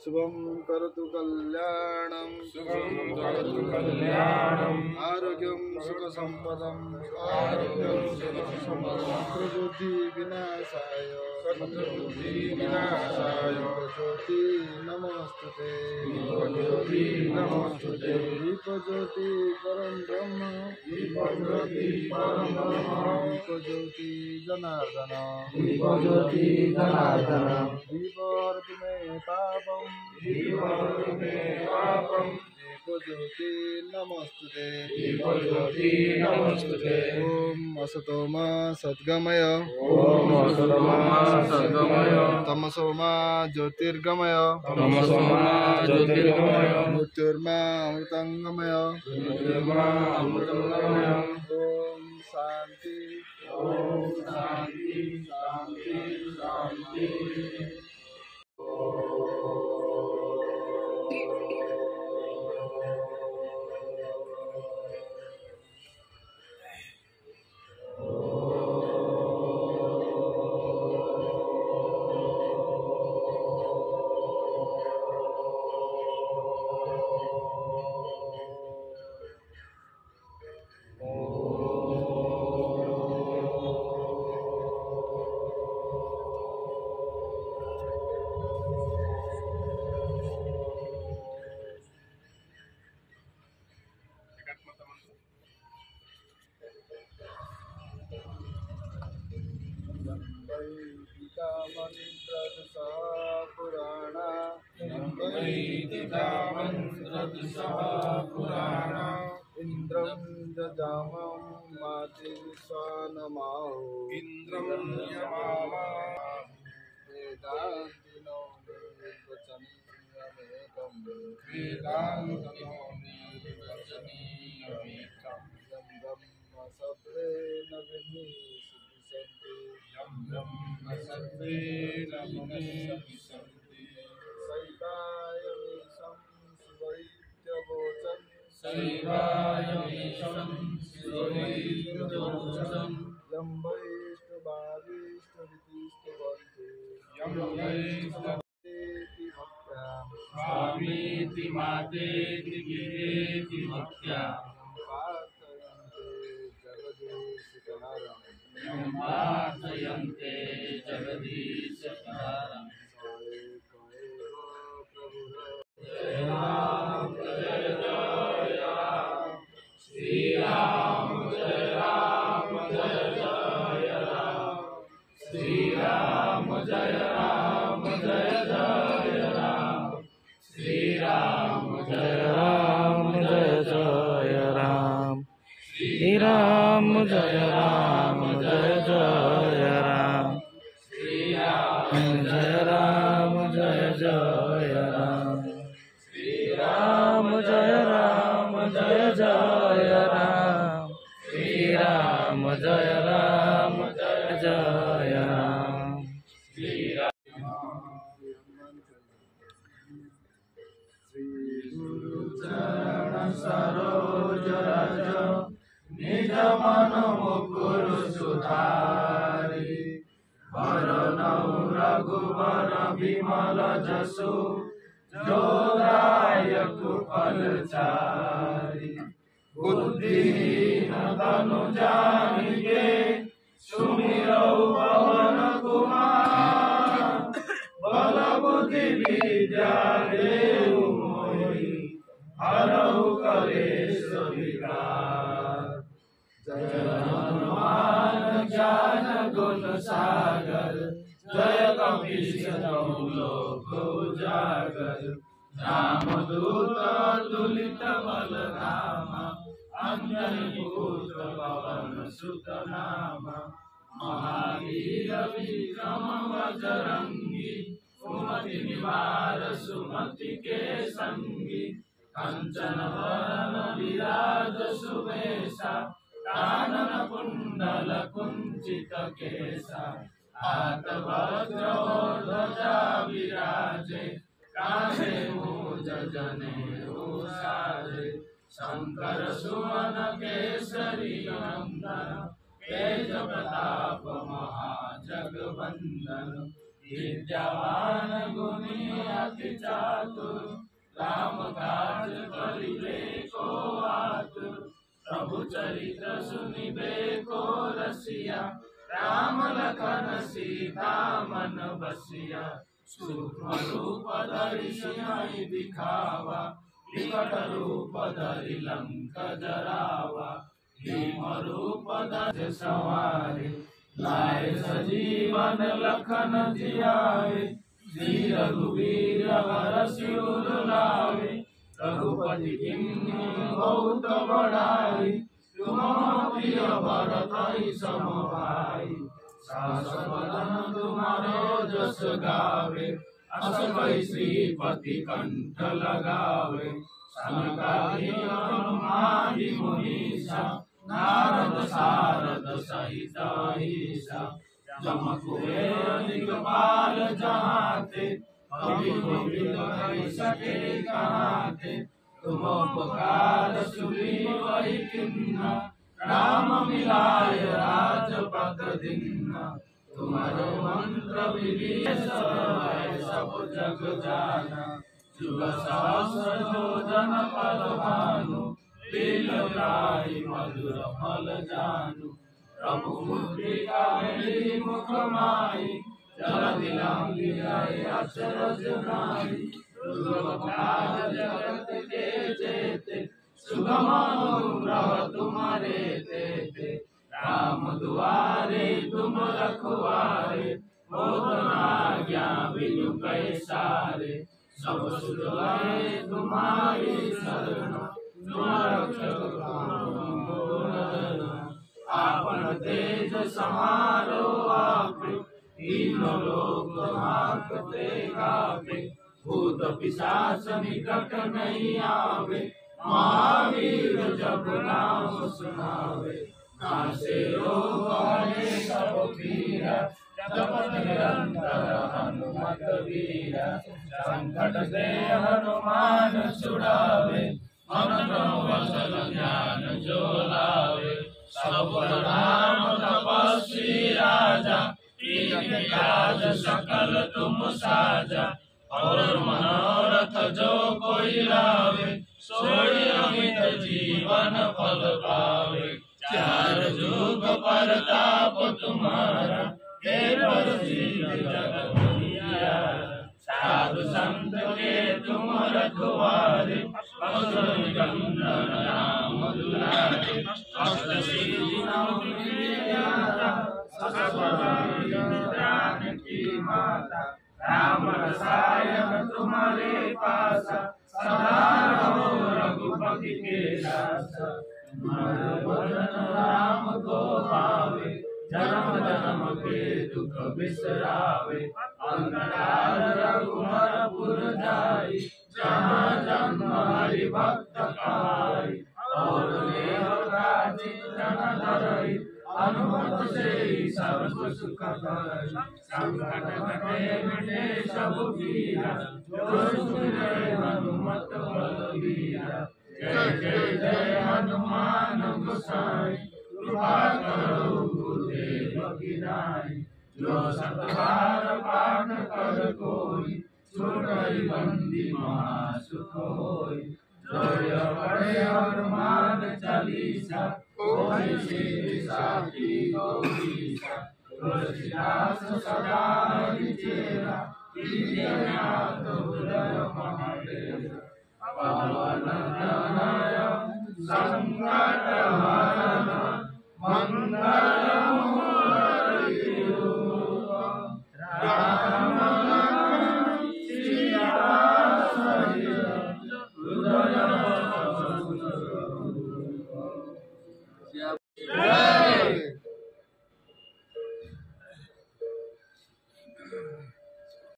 शुभं करोतु कल्याणं आरोग्यं सुखसम्पदं शत्रुबुद्धि विनाशाय ज्योति नमोस्तुते दीपज्योति परं ब्रह्म दीपज्योति जनार्दन दीपहरतु मे पापं दीपज्योति नमोस्तुते ओम असतो मा सद्गमय तमसो मा ज्योतिर्गमय मृत्युर्मा अमृतंगमय ओम शांति शांति इंद्रं जजामं माति स्वानमाहो इंद्रं यमामा वेदांतिनो निर्वचनीयमेकं यं ब्रह्म सत्त्वेन विनिसन्ति सैकायमीशं शिवैत्यवोचन् यं वैष्णवाविष्टरितिस्तुवन्ति स्वामीति मातेति गिरेति भक्त्या प्रार्थयन्ते जगदीशकरं जय राम जय राम श्री राम जय राम जय जय राम श्री राम जय राम जय जय राम श्री राम जय राम जय जय राम श्री राम जय राम जय जय राम श्री राम जय राम जय जय राम श्री राम जय राम जय जय राम श्री राम जय राम जय जय राम श्री गुरु चरण सरोज रज निज मन मुकुर सुधारी वरनौ रघुवर विमल जसु जो दायक फलचारी बुद्धिहीन तनु जानिके सुमिरौ पवन कुमार बल बुद्धि विद्या देहु मोहि हरहु कलेश विकार जय हनुमान ज्ञान गुण सागर जय कपीश लोक उजागर रामदूत अतुलित बल धाम अंजनी पुत्र पवन सुत नाम महावीर विक्रम बजरंगी सुमति निवार सुमति के संगी कंचन वरण विराज सुवेशा कानन कुंडल कुंचित केसा हाथ वज्र ध्वजा विराजे कांधे मूज जनेऊ साजे शंकर सुवन केसरी नंदन तेज प्रताप महाजगवंदन विद्यावान गुणी अति चातुर, राम काज करिबे को आतुर। प्रभु चरित्र सुनिबे को रसिया, राम लखन सीता मन बसिया। सूक्ष्म रूप धरि सिंह दिखावा, विकट रूप धरि लंक जरावा। भीम रूप धरि सवारे, लाए सजीवन लखन जियाए। श्री रघुवीर हर सिर लावे, रघुपति किन्हीं बहुत बड़ाई। तुम प्रिय भरत सम भाई, सहस बदन तुम्हारो जस गावे। अस कहि श्रीपति कंठ लगावे, सनकादिक हनुमान मुनीसा। नारद सारद सहित अहिसा, जम कुबेर दिगपाल जहाते। कवि कोविद कहि सके कहाते, तुम उपकार सुग्रीव किन्ना। राम मिलाय राजपद दीन्ना, तुम्हारो मंत्र विभीषण सब जग जाना। जुग सहस्र योजन पल भानु, लील्योताहि मधुर फल जानू। प्रभु मुद्रिका मेली मुख माही, जलधि लांघि अचरज नाहि। दुर्गम काज जगत के जेते, सुगम अनुग्रह तुम्हारे तेते। राम दुआरे तुम रखवारे, होत न आज्ञा बिनु पैसारे। सब सुख लय तुम्हारी शरण, तुम रक्षक करो नरन। आपन तेज समारो आपे, तीनों लोक हांकते कापे। भूत पिशाच निकट नहीं आवे, महावीर जब नाम सुनावे। नासे रोग हरे सब पीरा, जपत निरंतर हनुमत वीरा। संकट से हनुमान छुड़ावे, मन क्रम वचन ध्यान जो लावे। सब राम तपस्वी राजा, कीन्ही काज सकल तुम साजा। और मनोरथ जो कोई लावे, सोई अमित जीवन फल पावे। चार जुग परताप तुम्हारा, हे प्रसिद्ध जगत जियारा। साधु संत के तुम रखवारे, असुर निकंदन राम दुलारे। अष्ट सिद्धि नव निधि दाता, असबर दीन की माता। राम रसायन तुम्हारे पासा, सदा रहो रघुपति के दासा। तुम्हारे भजन राम को पावे, जन्म जन्म के दुख बिसरावे। अंतराल रघुवरपुर जाई, जहाँ जन्म हरि भक्त कहाई। और देव चिंतन धरई, अनुमत से सब सुख करई। संकट कटे मिटे सब पीरा, जो सुमिरै हनुमत बलबीरा। जय जय जय हनुमान गोसाई, कृपा करो गुरुदेव की नाई। जो सतबार पाठ कर कोई, छूटई बंदी महासुख होई। जो पढ़े हनुमान चालीसा, कोई सिद्धि साखी गौरीसा। तुलसीदास सदा हरिचेरा, कीजिए हृदय महादेव। पवन तनय संकट हरण, मंगल मूर्ति रूप। राम लखन सीता सहित, हृदय